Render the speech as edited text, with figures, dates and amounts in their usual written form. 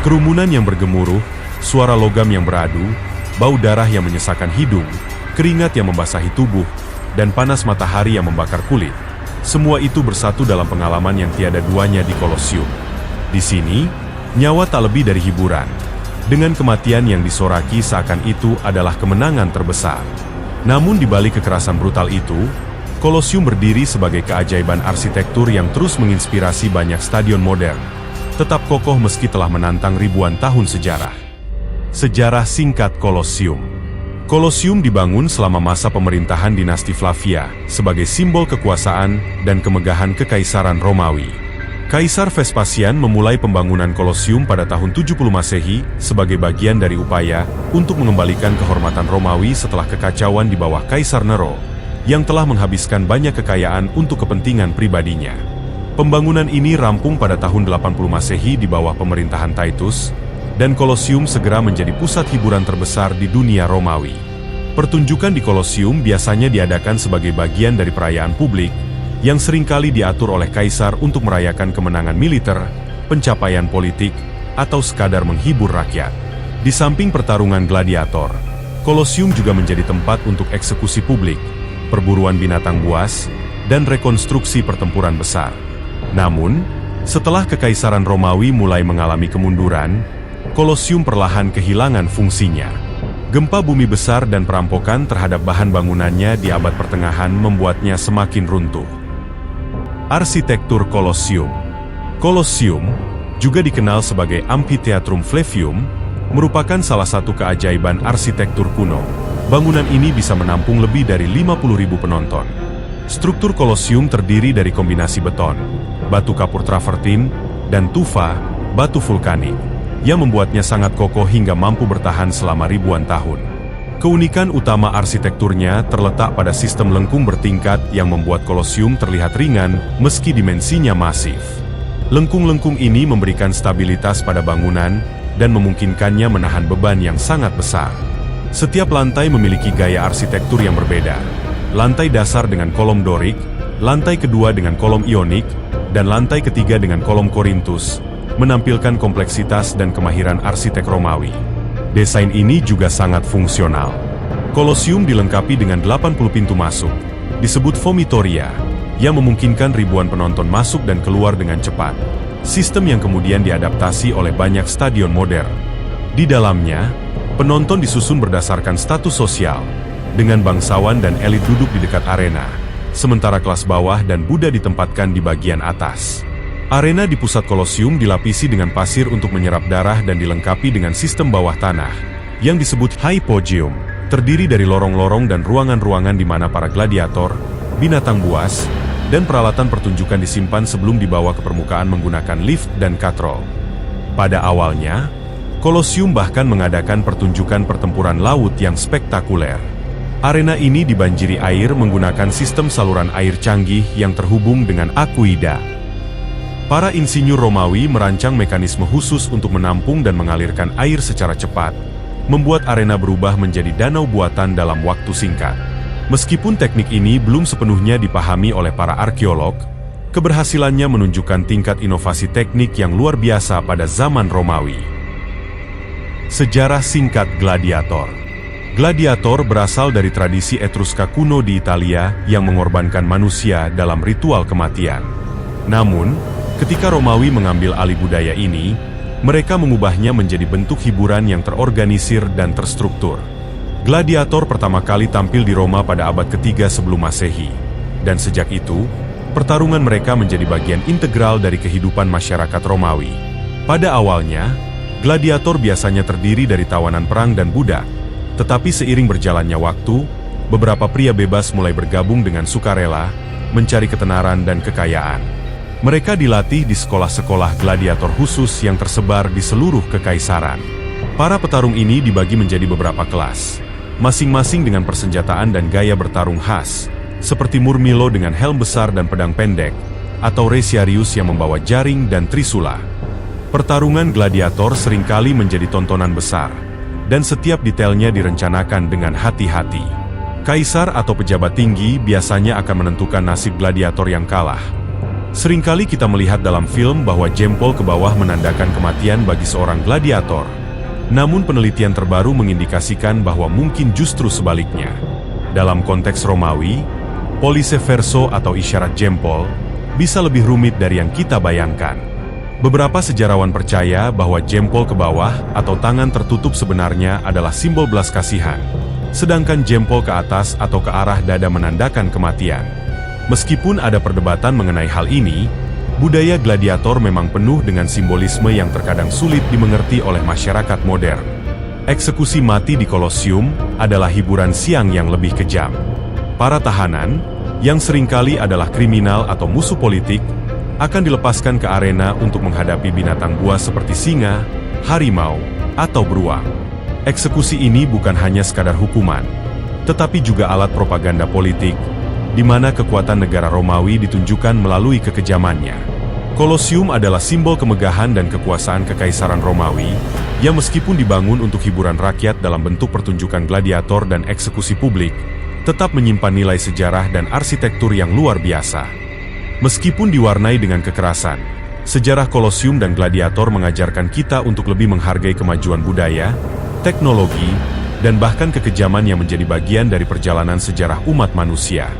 Kerumunan yang bergemuruh, suara logam yang beradu, bau darah yang menyesakkan hidung, keringat yang membasahi tubuh, dan panas matahari yang membakar kulit. Semua itu bersatu dalam pengalaman yang tiada duanya di Kolosium. Di sini, nyawa tak lebih dari hiburan. Dengan kematian yang disoraki seakan itu adalah kemenangan terbesar. Namun di balik kekerasan brutal itu, Kolosium berdiri sebagai keajaiban arsitektur yang terus menginspirasi banyak stadion modern. Tetap kokoh meski telah menantang ribuan tahun sejarah. Sejarah singkat Kolosium. Kolosium dibangun selama masa pemerintahan dinasti Flavia sebagai simbol kekuasaan dan kemegahan Kekaisaran Romawi. Kaisar Vespasian memulai pembangunan Kolosium pada tahun 70 Masehi sebagai bagian dari upaya untuk mengembalikan kehormatan Romawi setelah kekacauan di bawah Kaisar Nero yang telah menghabiskan banyak kekayaan untuk kepentingan pribadinya. Pembangunan ini rampung pada tahun 80 Masehi di bawah pemerintahan Titus, dan Kolosium segera menjadi pusat hiburan terbesar di dunia Romawi. Pertunjukan di Kolosium biasanya diadakan sebagai bagian dari perayaan publik, yang seringkali diatur oleh kaisar untuk merayakan kemenangan militer, pencapaian politik, atau sekadar menghibur rakyat. Di samping pertarungan gladiator, Kolosium juga menjadi tempat untuk eksekusi publik, perburuan binatang buas, dan rekonstruksi pertempuran besar. Namun, setelah Kekaisaran Romawi mulai mengalami kemunduran, Kolosium perlahan kehilangan fungsinya. Gempa bumi besar dan perampokan terhadap bahan bangunannya di abad pertengahan membuatnya semakin runtuh. Arsitektur Kolosium. Kolosium, juga dikenal sebagai Amphitheatrum Flavium, merupakan salah satu keajaiban arsitektur kuno. Bangunan ini bisa menampung lebih dari 50.000 penonton. Struktur Kolosium terdiri dari kombinasi beton, batu kapur travertin, dan tufa, batu vulkanik, yang membuatnya sangat kokoh hingga mampu bertahan selama ribuan tahun. Keunikan utama arsitekturnya terletak pada sistem lengkung bertingkat yang membuat Kolosium terlihat ringan meski dimensinya masif. Lengkung-lengkung ini memberikan stabilitas pada bangunan dan memungkinkannya menahan beban yang sangat besar. Setiap lantai memiliki gaya arsitektur yang berbeda. Lantai dasar dengan kolom Dorik, lantai kedua dengan kolom Ionik, dan lantai ketiga dengan kolom Korintus, menampilkan kompleksitas dan kemahiran arsitek Romawi. Desain ini juga sangat fungsional. Kolosium dilengkapi dengan 80 pintu masuk, disebut vomitoria, yang memungkinkan ribuan penonton masuk dan keluar dengan cepat. Sistem yang kemudian diadaptasi oleh banyak stadion modern. Di dalamnya, penonton disusun berdasarkan status sosial, dengan bangsawan dan elit duduk di dekat arena, sementara kelas bawah dan Buddha ditempatkan di bagian atas. Arena di pusat Kolosium dilapisi dengan pasir untuk menyerap darah dan dilengkapi dengan sistem bawah tanah, yang disebut hypogeum, terdiri dari lorong-lorong dan ruangan-ruangan di mana para gladiator, binatang buas, dan peralatan pertunjukan disimpan sebelum dibawa ke permukaan menggunakan lift dan katrol. Pada awalnya, Kolosium bahkan mengadakan pertunjukan pertempuran laut yang spektakuler. Arena ini dibanjiri air menggunakan sistem saluran air canggih yang terhubung dengan akuida. Para insinyur Romawi merancang mekanisme khusus untuk menampung dan mengalirkan air secara cepat, membuat arena berubah menjadi danau buatan dalam waktu singkat. Meskipun teknik ini belum sepenuhnya dipahami oleh para arkeolog, keberhasilannya menunjukkan tingkat inovasi teknik yang luar biasa pada zaman Romawi. Sejarah singkat gladiator. Gladiator berasal dari tradisi Etruska kuno di Italia yang mengorbankan manusia dalam ritual kematian. Namun, ketika Romawi mengambil alih budaya ini, mereka mengubahnya menjadi bentuk hiburan yang terorganisir dan terstruktur. Gladiator pertama kali tampil di Roma pada abad ketiga sebelum Masehi, dan sejak itu, pertarungan mereka menjadi bagian integral dari kehidupan masyarakat Romawi. Pada awalnya, gladiator biasanya terdiri dari tawanan perang dan budak. Tetapi seiring berjalannya waktu, beberapa pria bebas mulai bergabung dengan sukarela, mencari ketenaran dan kekayaan. Mereka dilatih di sekolah-sekolah gladiator khusus yang tersebar di seluruh kekaisaran. Para petarung ini dibagi menjadi beberapa kelas, masing-masing dengan persenjataan dan gaya bertarung khas, seperti Murmillo dengan helm besar dan pedang pendek, atau Resiarius yang membawa jaring dan trisula. Pertarungan gladiator seringkali menjadi tontonan besar, dan setiap detailnya direncanakan dengan hati-hati. Kaisar atau pejabat tinggi biasanya akan menentukan nasib gladiator yang kalah. Seringkali kita melihat dalam film bahwa jempol ke bawah menandakan kematian bagi seorang gladiator. Namun penelitian terbaru mengindikasikan bahwa mungkin justru sebaliknya. Dalam konteks Romawi, pollice verso atau isyarat jempol bisa lebih rumit dari yang kita bayangkan. Beberapa sejarawan percaya bahwa jempol ke bawah atau tangan tertutup sebenarnya adalah simbol belas kasihan, sedangkan jempol ke atas atau ke arah dada menandakan kematian. Meskipun ada perdebatan mengenai hal ini, budaya gladiator memang penuh dengan simbolisme yang terkadang sulit dimengerti oleh masyarakat modern. Eksekusi mati di Kolosium adalah hiburan siang yang lebih kejam. Para tahanan, yang seringkali adalah kriminal atau musuh politik, akan dilepaskan ke arena untuk menghadapi binatang buas seperti singa, harimau, atau beruang. Eksekusi ini bukan hanya sekadar hukuman, tetapi juga alat propaganda politik, di mana kekuatan negara Romawi ditunjukkan melalui kekejamannya. Kolosium adalah simbol kemegahan dan kekuasaan kekaisaran Romawi, yang meskipun dibangun untuk hiburan rakyat dalam bentuk pertunjukan gladiator dan eksekusi publik, tetap menyimpan nilai sejarah dan arsitektur yang luar biasa. Meskipun diwarnai dengan kekerasan, sejarah Kolosium dan gladiator mengajarkan kita untuk lebih menghargai kemajuan budaya, teknologi, dan bahkan kekejaman yang menjadi bagian dari perjalanan sejarah umat manusia.